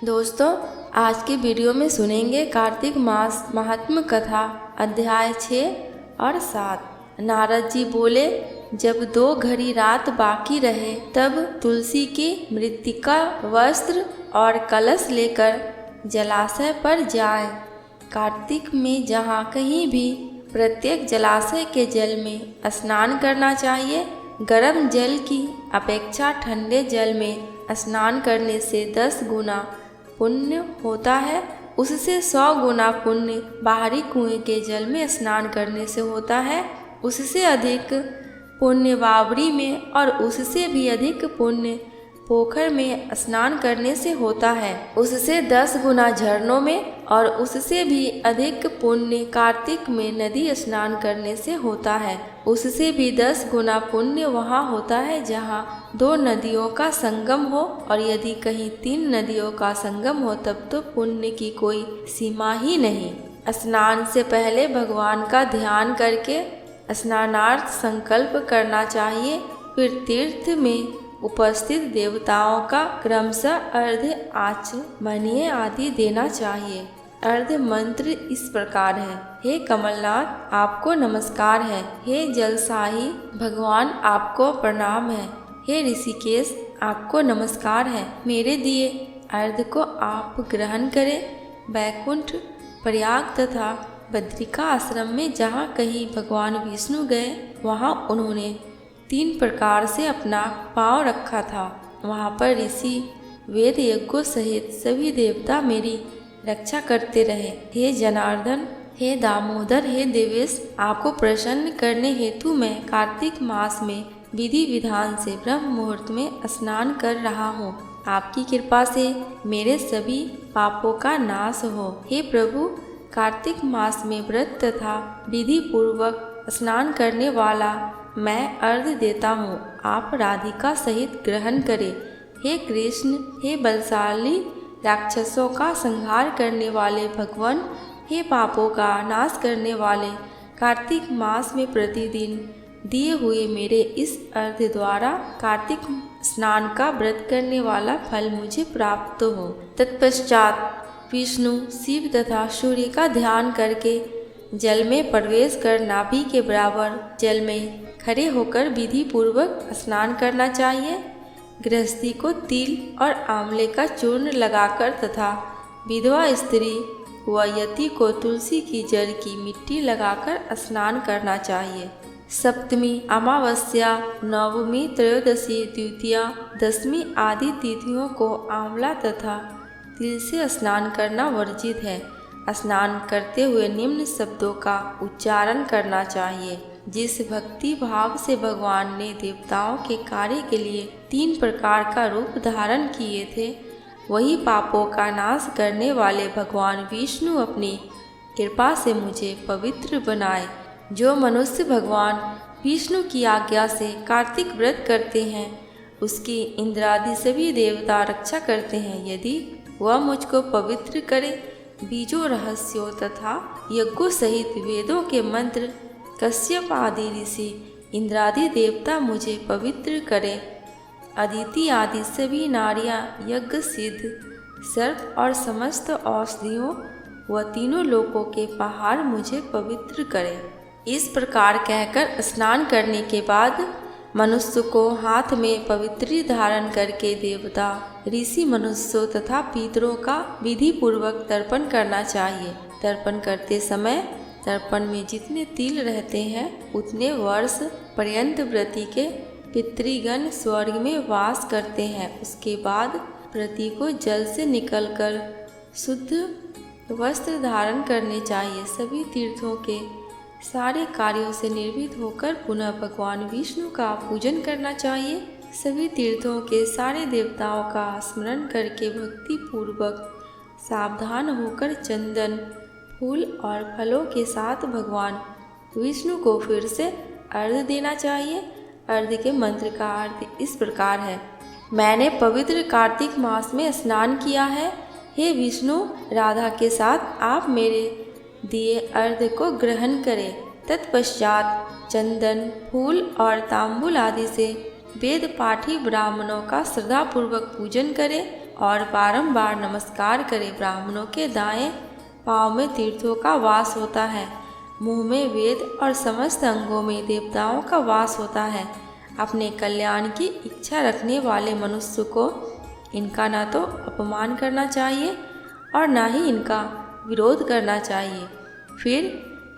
दोस्तों, आज के वीडियो में सुनेंगे कार्तिक मास महात्म कथा अध्याय 6 और 7। नारद जी बोले, जब 2 घड़ी रात बाकी रहे तब तुलसी की मृत्तिका वस्त्र और कलश लेकर जलाशय पर जाए। कार्तिक में जहाँ कहीं भी प्रत्येक जलाशय के जल में स्नान करना चाहिए। गर्म जल की अपेक्षा ठंडे जल में स्नान करने से 10 गुना पुण्य होता है। उससे 100 गुना पुण्य बाहरी कुएं के जल में स्नान करने से होता है। उससे अधिक पुण्य बावड़ी में और उससे भी अधिक पुण्य पोखर में स्नान करने से होता है। उससे 10 गुना झरनों में और उससे भी अधिक पुण्य कार्तिक में नदी स्नान करने से होता है। उससे भी 10 गुना पुण्य वहाँ होता है जहाँ 2 नदियों का संगम हो, और यदि कहीं 3 नदियों का संगम हो तब तो पुण्य की कोई सीमा ही नहीं। स्नान से पहले भगवान का ध्यान करके स्नानार्थ संकल्प करना चाहिए। फिर तीर्थ में उपस्थित देवताओं का क्रमशः अर्घ्य आचमनीय आदि देना चाहिए। अर्घ्य मंत्र इस प्रकार है। हे कमलनाथ, आपको नमस्कार है। हे जलसाही भगवान, आपको प्रणाम है। हे ऋषिकेश, आपको नमस्कार है। मेरे दिए अर्घ्य को आप ग्रहण करें। बैकुंठ, प्रयाग तथा बद्रिका आश्रम में जहाँ कहीं भगवान विष्णु गए वहाँ उन्होंने 3 प्रकार से अपना पाँव रखा था। वहाँ पर ऋषि वेद यज्ञों सहित सभी देवता मेरी रक्षा करते रहे। हे जनार्दन, हे दामोदर, हे देवेश, आपको प्रसन्न करने हेतु मैं कार्तिक मास में विधि विधान से ब्रह्म मुहूर्त में स्नान कर रहा हूँ। आपकी कृपा से मेरे सभी पापों का नाश हो। हे प्रभु, कार्तिक मास में व्रत तथा विधि पूर्वक स्नान करने वाला मैं अर्घ्य देता हूँ। आप राधिका सहित ग्रहण करें। हे कृष्ण, हे बलशाली राक्षसों का संहार करने वाले भगवान, हे पापों का नाश करने वाले, कार्तिक मास में प्रतिदिन दिए हुए मेरे इस अर्घ्य द्वारा कार्तिक स्नान का व्रत करने वाला फल मुझे प्राप्त हो। तत्पश्चात विष्णु, शिव तथा सूर्य का ध्यान करके जल में प्रवेश कर नाभि के बराबर जल में खड़े होकर विधि पूर्वक स्नान करना चाहिए। गृहस्थी को तिल और आंवले का चूर्ण लगाकर तथा विधवा स्त्री व यति को तुलसी की जड़ की मिट्टी लगाकर स्नान करना चाहिए। सप्तमी, अमावस्या, नवमी, त्रयोदशी, द्वितीया, दशमी आदि तिथियों को आंवला तथा तिल से स्नान करना वर्जित है। स्नान करते हुए निम्न शब्दों का उच्चारण करना चाहिए। जिस भक्ति भाव से भगवान ने देवताओं के कार्य के लिए 3 प्रकार का रूप धारण किए थे, वही पापों का नाश करने वाले भगवान विष्णु अपनी कृपा से मुझे पवित्र बनाए। जो मनुष्य भगवान विष्णु की आज्ञा से कार्तिक व्रत करते हैं, उसकी इंद्रादि सभी देवता रक्षा करते हैं। यदि वह मुझको पवित्र करे, बीजों, रहस्यों तथा यज्ञों सहित वेदों के मंत्र, कश्यप आदि ऋषि, इंद्रादि देवता मुझे पवित्र करें, अदिति आदि सभी नारियां, यज्ञ सिद्ध सर्प और समस्त औषधियों व तीनों लोकों के पहाड़ मुझे पवित्र करें। इस प्रकार कहकर स्नान करने के बाद मनुष्य को हाथ में पवित्री धारण करके देवता, ऋषि, मनुष्यों तथा पितरों का विधि पूर्वक तर्पण करना चाहिए। तर्पण करते समय तर्पण में जितने तिल रहते हैं उतने वर्ष पर्यंत व्रती के पितृगण स्वर्ग में वास करते हैं। उसके बाद व्रती को जल से निकलकर शुद्ध वस्त्र धारण करने चाहिए। सभी तीर्थों के सारे कार्यों से निर्भीत होकर पुनः भगवान विष्णु का पूजन करना चाहिए। सभी तीर्थों के सारे देवताओं का स्मरण करके भक्ति पूर्वक सावधान होकर चंदन, फूल और फलों के साथ भगवान विष्णु को फिर से अर्घ्य देना चाहिए। अर्घ्य के मंत्र का अर्थ इस प्रकार है। मैंने पवित्र कार्तिक मास में स्नान किया है। हे विष्णु, राधा के साथ आप मेरे दिए अर्घ्य को ग्रहण करें। तत्पश्चात चंदन, फूल और तांबूल आदि से वेद पाठी ब्राह्मणों का श्रद्धापूर्वक पूजन करें और बारंबार नमस्कार करे। ब्राह्मणों के दाएं पाँव में तीर्थों का वास होता है, मुंह में वेद और समस्त अंगों में देवताओं का वास होता है। अपने कल्याण की इच्छा रखने वाले मनुष्य को इनका ना तो अपमान करना चाहिए और ना ही इनका विरोध करना चाहिए। फिर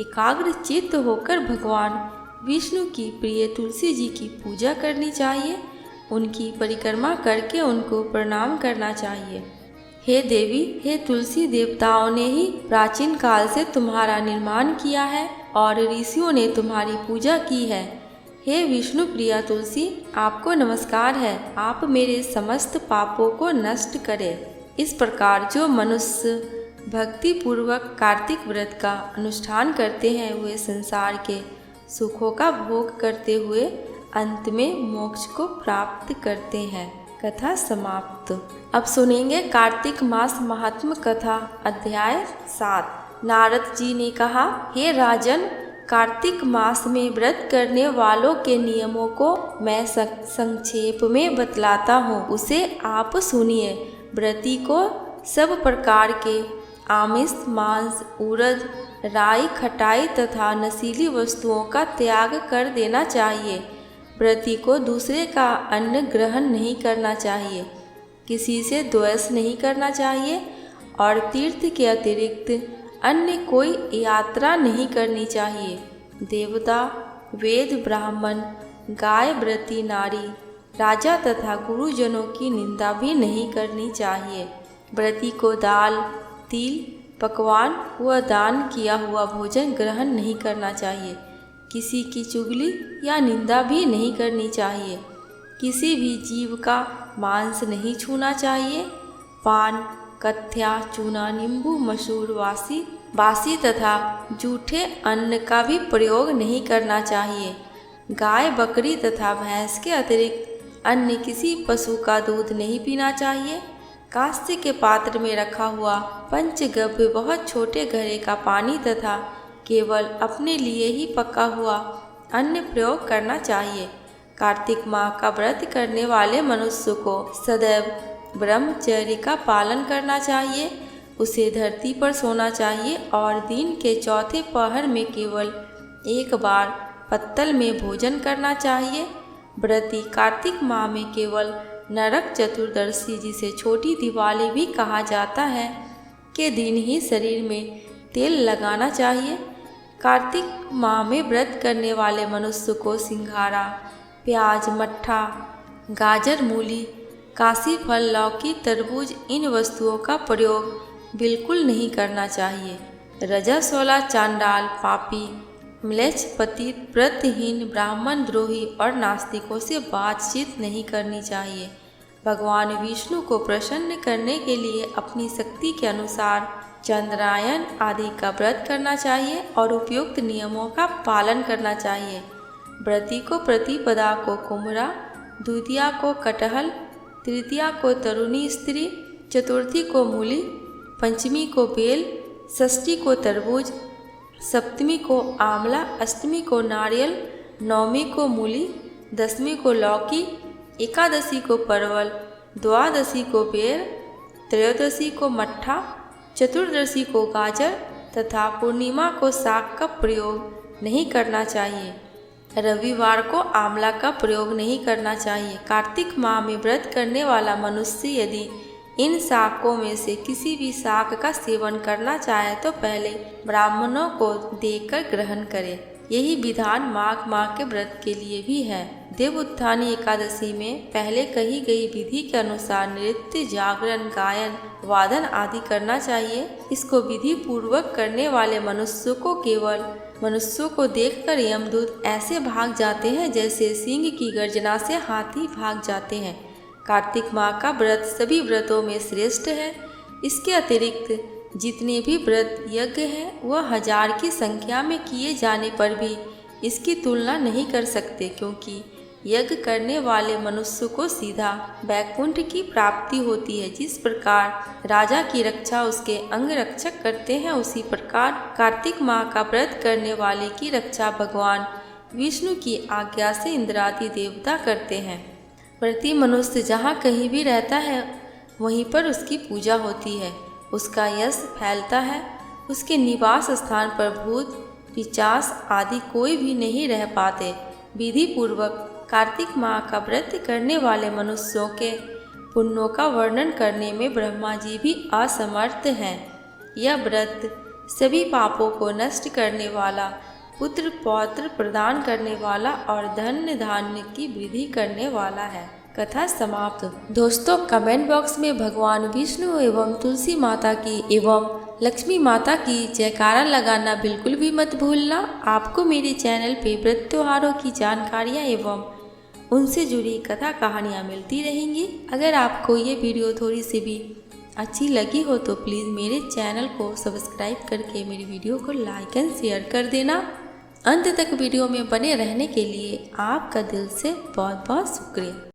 एकाग्र चित्त होकर भगवान विष्णु की प्रिय तुलसी जी की पूजा करनी चाहिए। उनकी परिक्रमा करके उनको प्रणाम करना चाहिए। हे देवी, हे तुलसी, देवताओं ने ही प्राचीन काल से तुम्हारा निर्माण किया है और ऋषियों ने तुम्हारी पूजा की है। हे विष्णु प्रिया तुलसी, आपको नमस्कार है। आप मेरे समस्त पापों को नष्ट करें। इस प्रकार जो मनुष्य भक्ति पूर्वक कार्तिक व्रत का अनुष्ठान करते हैं वे संसार के सुखों का भोग करते हुए अंत में मोक्ष को प्राप्त करते हैं। कथा समाप्त। अब सुनेंगे कार्तिक मास महात्म कथा अध्याय 7। नारद जी ने कहा, हे राजन, कार्तिक मास में व्रत करने वालों के नियमों को मैं संक्षेप में बतलाता हूँ, उसे आप सुनिए। व्रती को सब प्रकार के आमिष, मांस, उड़द, राई, खटाई तथा नशीली वस्तुओं का त्याग कर देना चाहिए। व्रती को दूसरे का अन्न ग्रहण नहीं करना चाहिए, किसी से द्वेष नहीं करना चाहिए और तीर्थ के अतिरिक्त अन्य कोई यात्रा नहीं करनी चाहिए। देवता, वेद, ब्राह्मण, गाय, व्रती नारी, राजा तथा गुरुजनों की निंदा भी नहीं करनी चाहिए। व्रती को दाल, तिल, पकवान व दान किया हुआ भोजन ग्रहण नहीं करना चाहिए। किसी की चुगली या निंदा भी नहीं करनी चाहिए। किसी भी जीव का मांस नहीं छूना चाहिए। पान, कथ्या, चूना, नींबू, मसूर, बासी तथा जूठे अन्न का भी प्रयोग नहीं करना चाहिए। गाय, बकरी तथा भैंस के अतिरिक्त अन्य किसी पशु का दूध नहीं पीना चाहिए। कांस्य के पात्र में रखा हुआ पंचगव्य बहुत छोटे घड़े का पानी तथा केवल अपने लिए ही पका हुआ अन्न प्रयोग करना चाहिए। कार्तिक माह का व्रत करने वाले मनुष्य को सदैव ब्रह्मचर्य का पालन करना चाहिए। उसे धरती पर सोना चाहिए और दिन के चौथे पहर में केवल एक बार पत्तल में भोजन करना चाहिए। व्रती कार्तिक माह में केवल नरक चतुर्दशी, जिसे छोटी दिवाली भी कहा जाता है, के दिन ही शरीर में तेल लगाना चाहिए। कार्तिक माह में व्रत करने वाले मनुष्य को सिंघाड़ा, प्याज, मट्ठा, गाजर, मूली, काशी फल, लौकी, तरबूज इन वस्तुओं का प्रयोग बिल्कुल नहीं करना चाहिए। रजस्वला, चांडाल, पापी, म्लेच्छ, पतित, व्रतहीन, ब्राह्मण द्रोही और नास्तिकों से बातचीत नहीं करनी चाहिए। भगवान विष्णु को प्रसन्न करने के लिए अपनी शक्ति के अनुसार चंद्रायन आदि का व्रत करना चाहिए और उपयुक्त नियमों का पालन करना चाहिए। व्रती को प्रतिपदा को कुम्हरा, द्वितीया को कटहल, तृतीया को तरुणी स्त्री, चतुर्थी को मूली, पंचमी को बेल, षष्ठी को तरबूज, सप्तमी को आंवला, अष्टमी को नारियल, नवमी को मूली, दसवीं को लौकी, एकादशी को परवल, द्वादशी को बेर, त्रयोदशी को मट्ठा, चतुर्दशी को गाजर तथा पूर्णिमा को साग का प्रयोग नहीं करना चाहिए। रविवार को आंवला का प्रयोग नहीं करना चाहिए। कार्तिक माह में व्रत करने वाला मनुष्य यदि इन शाकों में से किसी भी शाक का सेवन करना चाहे तो पहले ब्राह्मणों को देकर ग्रहण करे। यही विधान माघ माह के व्रत के लिए भी है। देवउत्थानी एकादशी में पहले कही गई विधि के अनुसार नृत्य, जागरण, गायन, वादन आदि करना चाहिए। इसको विधि पूर्वक करने वाले मनुष्यों को देखकर यमदूत ऐसे भाग जाते हैं जैसे सिंह की गर्जना से हाथी भाग जाते हैं। कार्तिक माह का व्रत सभी व्रतों में श्रेष्ठ है। इसके अतिरिक्त जितने भी व्रत यज्ञ हैं वह 1000 की संख्या में किए जाने पर भी इसकी तुलना नहीं कर सकते, क्योंकि यज्ञ करने वाले मनुष्य को सीधा वैकुंठ की प्राप्ति होती है। जिस प्रकार राजा की रक्षा उसके अंगरक्षक करते हैं, उसी प्रकार कार्तिक माह का व्रत करने वाले की रक्षा भगवान विष्णु की आज्ञा से इंद्रादि देवता करते हैं। व्रती मनुष्य जहाँ कहीं भी रहता है वहीं पर उसकी पूजा होती है, उसका यश फैलता है। उसके निवास स्थान पर भूत पिशाच आदि कोई भी नहीं रह पाते। विधि पूर्वक कार्तिक माह का व्रत करने वाले मनुष्यों के पुण्यों का वर्णन करने में ब्रह्मा जी भी असमर्थ हैं। यह व्रत सभी पापों को नष्ट करने वाला, पुत्र पौत्र प्रदान करने वाला और धन धान्य की वृद्धि करने वाला है। कथा समाप्त। दोस्तों, कमेंट बॉक्स में भगवान विष्णु एवं तुलसी माता की एवं लक्ष्मी माता की जयकारा लगाना बिल्कुल भी मत भूलना। आपको मेरे चैनल पे व्रत त्योहारों की जानकारियाँ एवं उनसे जुड़ी कथा कहानियाँ मिलती रहेंगी। अगर आपको ये वीडियो थोड़ी सी भी अच्छी लगी हो तो प्लीज़ मेरे चैनल को सब्सक्राइब करके मेरी वीडियो को लाइक एंड शेयर कर देना। अंत तक वीडियो में बने रहने के लिए आपका दिल से बहुत बहुत शुक्रिया।